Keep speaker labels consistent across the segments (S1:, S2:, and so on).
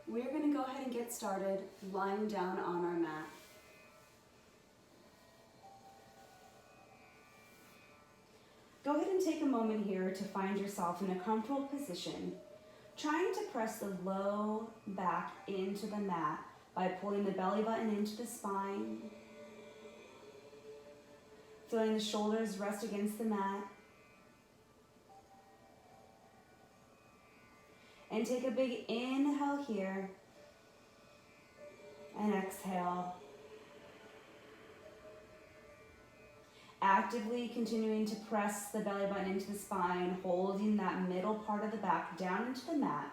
S1: We're going to go ahead and get started lying down on our mat. Go ahead and take a moment here to find yourself in a comfortable position, trying to press the low back into the mat by pulling the belly button into the spine, feeling the shoulders rest against the mat. And take a big inhale here and exhale. Actively continuing to press the belly button into the spine, holding that middle part of the back down into the mat.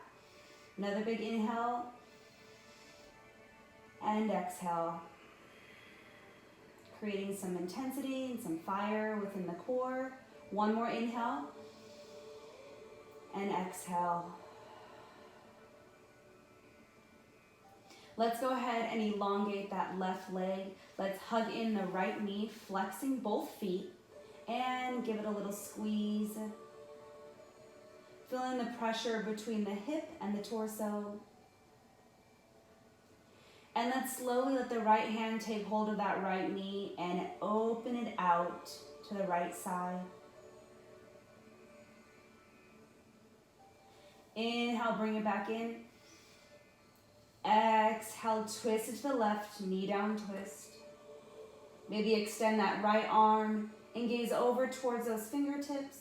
S1: Another big inhale and exhale. Creating some intensity and some fire within the core. One more inhale and exhale. Let's go ahead and elongate that left leg. Let's hug in the right knee, flexing both feet, and give it a little squeeze. Feeling the pressure between the hip and the torso. And let's slowly let the right hand take hold of that right knee and open it out to the right side. Inhale, bring it back in. Exhale, twist it to the left, knee down twist. Maybe extend that right arm and gaze over towards those fingertips.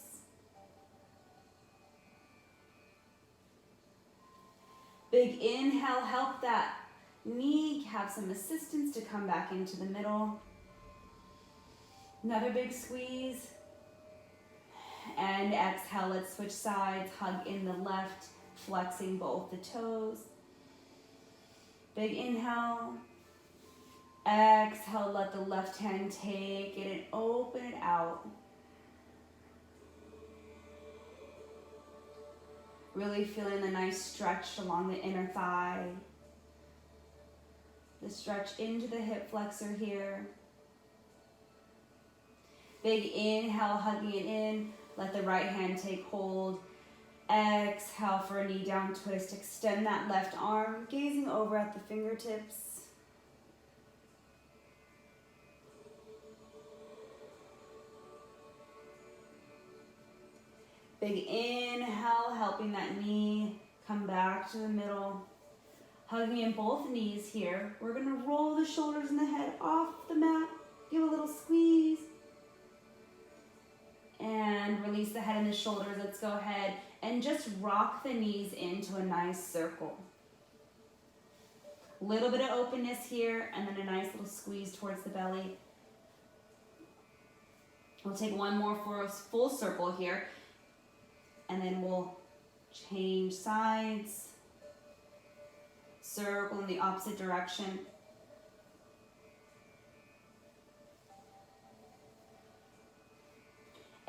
S1: Big inhale, help that knee have some assistance to come back into the middle. Another big squeeze. And exhale, let's switch sides, hug in the left, flexing both the toes. Big inhale. Exhale, let the left hand take it and open it out. Really feeling the nice stretch along the inner thigh. The stretch into the hip flexor here. Big inhale, hugging it in. Let the right hand take hold. Exhale for a knee down twist. Extend that left arm, gazing over at the fingertips. Big inhale, helping that knee come back to the middle. Hugging in both knees here. We're going to roll the shoulders and the head off the mat. Give a little squeeze. And release the head and the shoulders. Let's go ahead and just rock the knees into a nice circle. A little bit of openness here and then a nice little squeeze towards the belly. We'll take one more for a full circle here. And then we'll change sides. Circle in the opposite direction.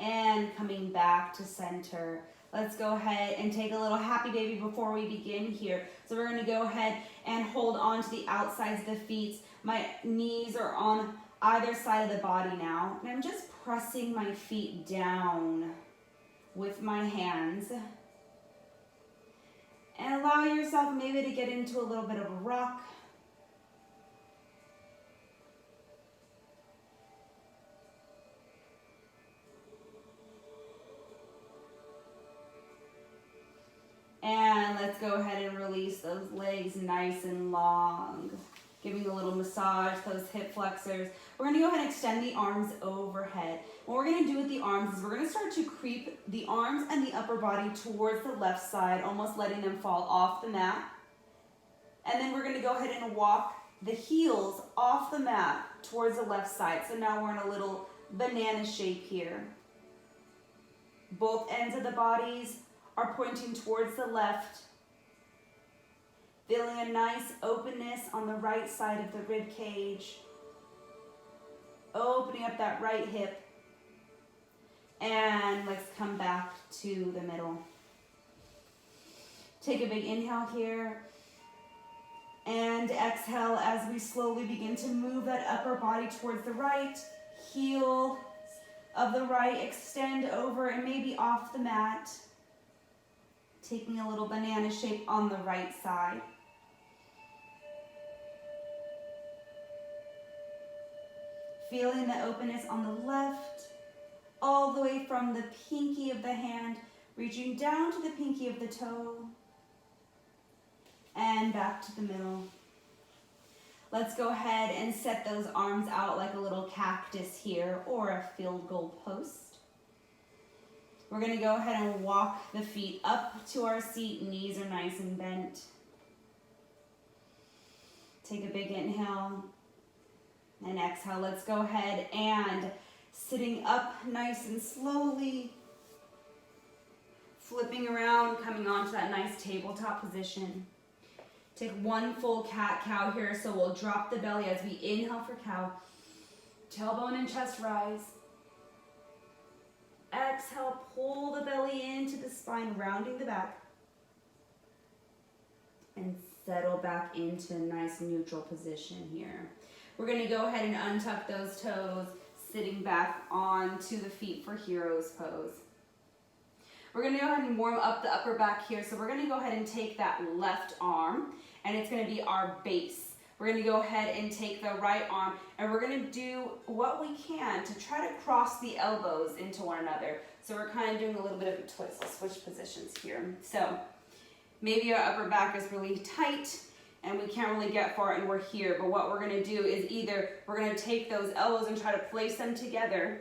S1: And coming back to center. Let's go ahead and take a little happy baby before we begin here. So we're going to go ahead and hold on to the outsides of the feet. My knees are on either side of the body now. And I'm just pressing my feet down with my hands. And allow yourself maybe to get into a little bit of a rock. And let's go ahead and release those legs nice and long. Giving a little massage, those hip flexors. We're going to go ahead and extend the arms overhead. What we're going to do with the arms is we're going to start to creep the arms and the upper body towards the left side, almost letting them fall off the mat. And then we're going to go ahead and walk the heels off the mat towards the left side. So now we're in a little banana shape here. Both ends of the bodies are pointing towards the left. Feeling a nice openness on the right side of the rib cage. Opening up that right hip. And let's come back to the middle. Take a big inhale here. And exhale as we slowly begin to move that upper body towards the right. Heel of the right extend over and maybe off the mat. Taking a little banana shape on the right side. Feeling the openness on the left, all the way from the pinky of the hand, reaching down to the pinky of the toe, and back to the middle. Let's go ahead and set those arms out like a little cactus here, or a field goal post. We're gonna go ahead and walk the feet up to our seat, knees are nice and bent. Take a big inhale and exhale. Let's go ahead and sitting up nice and slowly, flipping around, coming onto that nice tabletop position. Take one full cat-cow here, so we'll drop the belly as we inhale for cow. Tailbone and chest rise. Exhale, pull the belly into the spine, rounding the back. And settle back into a nice neutral position here. We're gonna go ahead and untuck those toes, sitting back onto the feet for hero's pose. We're gonna go ahead and warm up the upper back here. So we're gonna go ahead and take that left arm, and it's gonna be our base. We're gonna go ahead and take the right arm, and we're gonna do what we can to try to cross the elbows into one another. So we're kind of doing a little bit of a twist. Let's switch positions here. So maybe our upper back is really tight, and we can't really get far, and we're here. But what we're gonna do is either we're gonna take those elbows and try to place them together.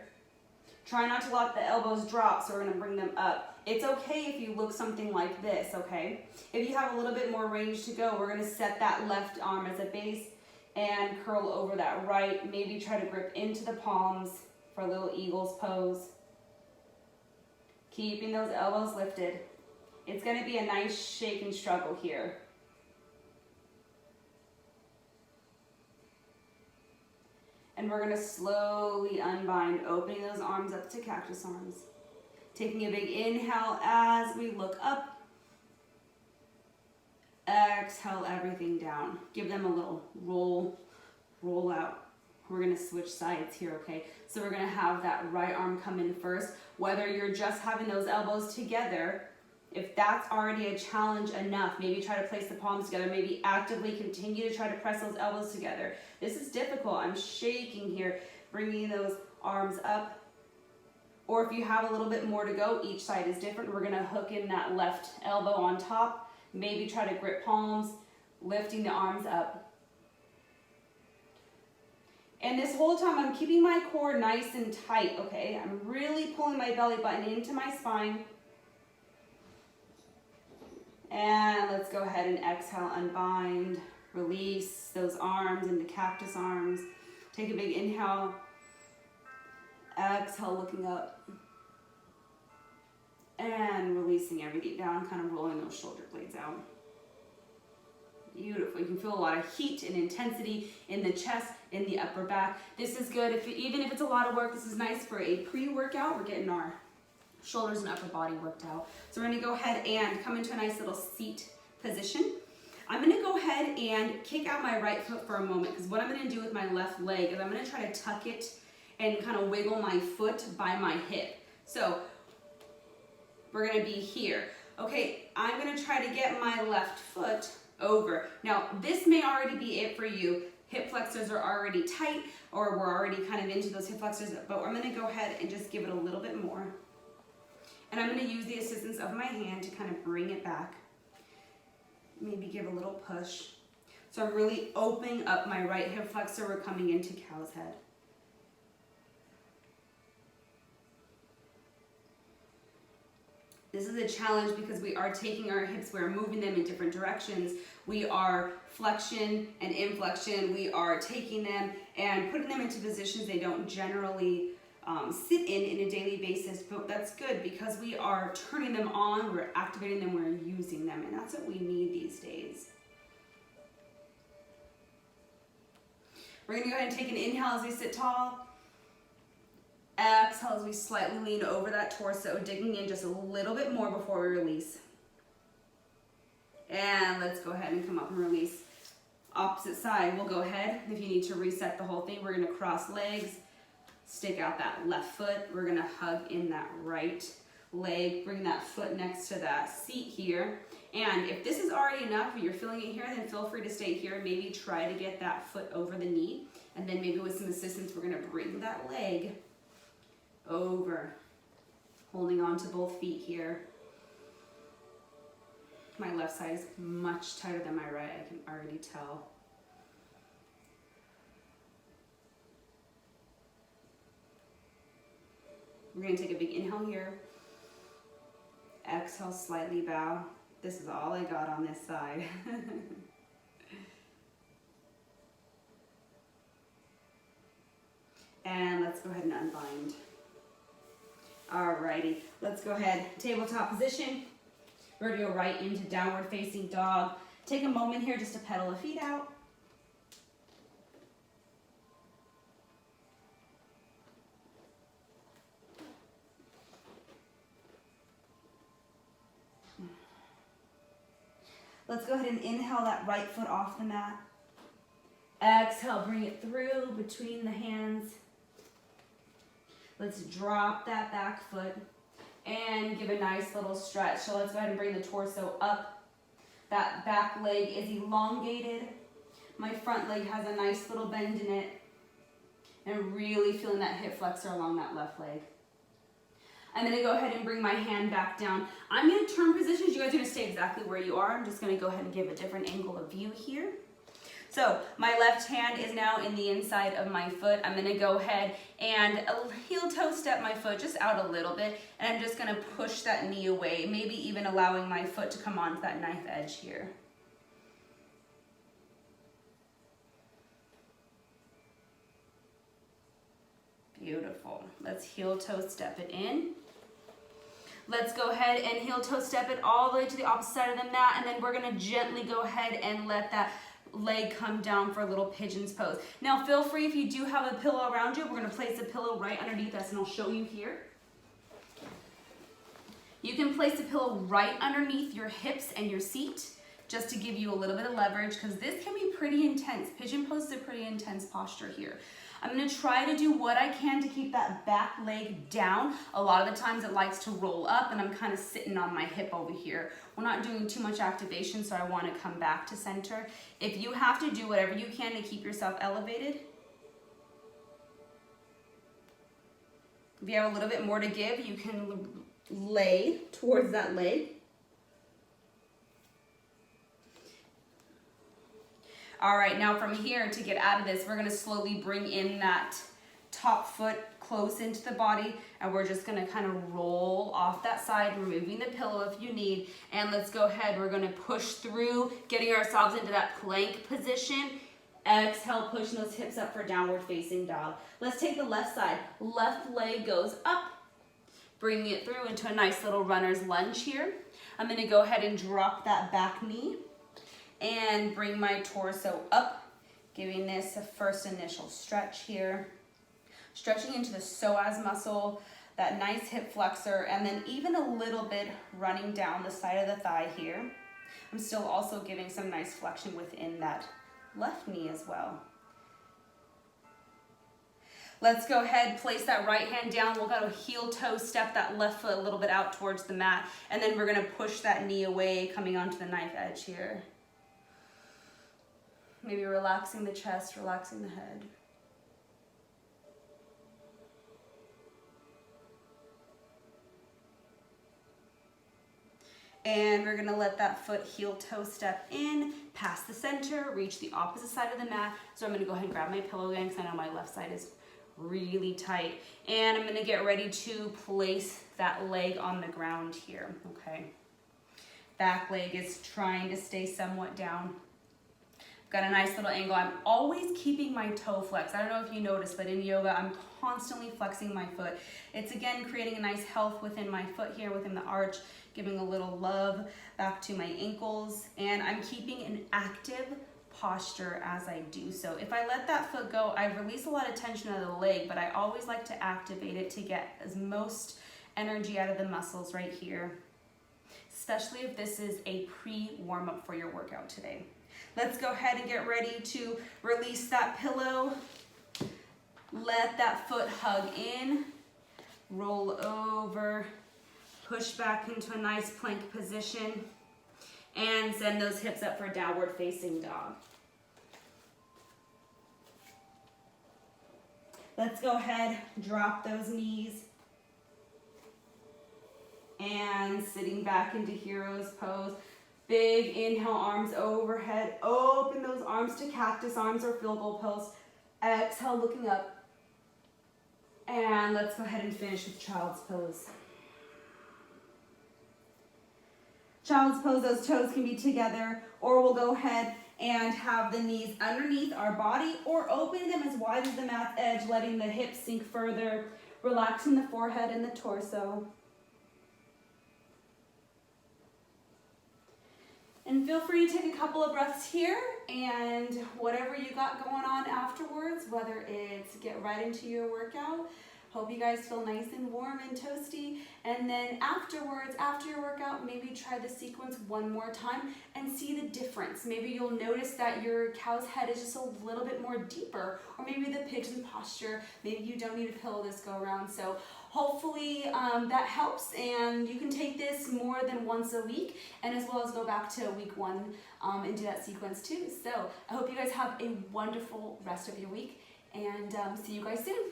S1: Try not to let the elbows drop, so we're gonna bring them up. It's okay if you look something like this, okay? If you have a little bit more range to go, we're gonna set that left arm as a base and curl over that right. Maybe try to grip into the palms for a little eagle's pose. Keeping those elbows lifted. It's gonna be a nice shake and struggle here. And we're gonna slowly unbind, opening those arms up to cactus arms. Taking a big inhale as we look up. Exhale everything down. Give them a little roll out. We're gonna switch sides here, okay? So we're gonna have that right arm come in first. Whether you're just having those elbows together, if that's already a challenge enough, maybe try to place the palms together, maybe actively continue to try to press those elbows together. This is difficult, I'm shaking here, bringing those arms up. Or if you have a little bit more to go, each side is different. We're gonna hook in that left elbow on top, maybe try to grip palms, lifting the arms up. And this whole time I'm keeping my core nice and tight, okay? I'm really pulling my belly button into my spine. And let's go ahead and exhale, unbind, release those arms into cactus arms. Take a big inhale. Exhale, looking up. And releasing everything down, kind of rolling those shoulder blades out. Beautiful. You can feel a lot of heat and intensity in the chest, in the upper back. This is good, even if it's a lot of work, this is nice for a pre-workout. We're getting our shoulders and upper body worked out. So we're gonna go ahead and come into a nice little seat position. I'm gonna go ahead and kick out my right foot for a moment, because what I'm gonna do with my left leg is I'm gonna try to tuck it and kind of wiggle my foot by my hip. So we're gonna be here. Okay, I'm gonna try to get my left foot over. Now, this may already be it for you. Hip flexors are already tight, or we're already kind of into those hip flexors, but I'm gonna go ahead and just give it a little bit more. And I'm gonna use the assistance of my hand to kind of bring it back. Maybe give a little push. So I'm really opening up my right hip flexor. We're coming into cow's head. This is a challenge because we are taking our hips, we're moving them in different directions. We are flexion and inflection. We are taking them and putting them into positions they don't generally sit in a daily basis, but that's good because we are turning them on, we're activating them, we're using them, and that's what we need these days. We're gonna go ahead and take an inhale as we sit tall. Exhale as we slightly lean over that torso, digging in just a little bit more before we release. And let's go ahead and come up and release. Opposite side, we'll go ahead. If you need to reset the whole thing, we're gonna cross legs, stick out that left foot. We're gonna hug in that right leg, bring that foot next to that seat here. And if this is already enough, or you're feeling it here, then feel free to stay here. Maybe try to get that foot over the knee. And then maybe with some assistance, we're gonna bring that leg over, holding on to both feet here. My left side is much tighter than my right, I can already tell. We're gonna take a big inhale here. Exhale, slightly bow. This is all I got on this side. And let's go ahead and unbind. Alrighty, let's go ahead, tabletop position. We're gonna go right into downward facing dog. Take a moment here just to pedal the feet out. Let's go ahead and inhale that right foot off the mat. Exhale, bring it through between the hands. Let's drop that back foot and give a nice little stretch. So let's go ahead and bring the torso up. That back leg is elongated. My front leg has a nice little bend in it. And really feeling that hip flexor along that left leg. I'm gonna go ahead and bring my hand back down. I'm gonna turn positions. You guys are gonna stay exactly where you are. I'm just gonna go ahead and give a different angle of view here. So my left hand is now in the inside of my foot. I'm gonna go ahead and heel toe step my foot just out a little bit, and I'm just gonna push that knee away, maybe even allowing my foot to come onto that knife edge here. Beautiful. Let's heel toe step it in. Let's go ahead and heel toe step it all the way to the opposite side of the mat, and then we're gonna gently go ahead and let that leg come down for a little pigeon's pose. Now feel free, if you do have a pillow around you, we're gonna place a pillow right underneath us, and I'll show you here. You can place a pillow right underneath your hips and your seat, just to give you a little bit of leverage, because this can be pretty intense. Pigeon pose is a pretty intense posture here. I'm gonna try to do what I can to keep that back leg down. A lot of the times it likes to roll up, and I'm kind of sitting on my hip over here. We're not doing too much activation, so I wanna come back to center. If you have to, do whatever you can to keep yourself elevated. If you have a little bit more to give, you can lay towards that leg. All right, now from here, to get out of this, we're gonna slowly bring in that top foot close into the body, and we're just gonna kind of roll off that side, removing the pillow if you need. And let's go ahead, we're gonna push through, getting ourselves into that plank position. Exhale, pushing those hips up for downward facing dog. Let's take the left side. Left leg goes up, bringing it through into a nice little runner's lunge here. I'm gonna go ahead and drop that back knee and bring my torso up, giving this a first initial stretch here. Stretching into the psoas muscle, that nice hip flexor, and then even a little bit running down the side of the thigh here. I'm still also giving some nice flexion within that left knee as well. Let's go ahead, place that right hand down. We'll go heel toe step that left foot a little bit out towards the mat, and then we're gonna push that knee away, coming onto the knife edge here. Maybe relaxing the chest, relaxing the head. And we're gonna let that foot heel toe step in, past the center, reach the opposite side of the mat. So I'm gonna go ahead and grab my pillow again, because I know my left side is really tight. And I'm gonna get ready to place that leg on the ground here, okay? Back leg is trying to stay somewhat down. Got a nice little angle. I'm always keeping my toe flexed. I don't know if you noticed, but in yoga, I'm constantly flexing my foot. It's again creating a nice health within my foot here, within the arch, giving a little love back to my ankles. And I'm keeping an active posture as I do so. If I let that foot go, I release a lot of tension out of the leg, but I always like to activate it to get as most energy out of the muscles right here, especially if this is a pre-warm-up for your workout today. Let's go ahead and get ready to release that pillow. Let that foot hug in, roll over, push back into a nice plank position, and send those hips up for downward facing dog. Let's go ahead, drop those knees. And sitting back into hero's pose. Big inhale, arms overhead. Open those arms to cactus arms or field goal pose. Exhale, looking up. And let's go ahead and finish with child's pose. Child's pose, those toes can be together, or we'll go ahead and have the knees underneath our body, or open them as wide as the mat edge, letting the hips sink further, relaxing the forehead and the torso. And feel free to take a couple of breaths here, and whatever you got going on afterwards, whether it's get right into your workout, hope you guys feel nice and warm and toasty, and then afterwards, after your workout, maybe try the sequence one more time and see the difference. Maybe you'll notice that your cow's head is just a little bit more deeper, or maybe the pigeon posture, maybe you don't need a pillow this go around. So hopefully that helps, and you can take this more than once a week, and as well as go back to week 1 and do that sequence too. So I hope you guys have a wonderful rest of your week, and see you guys soon.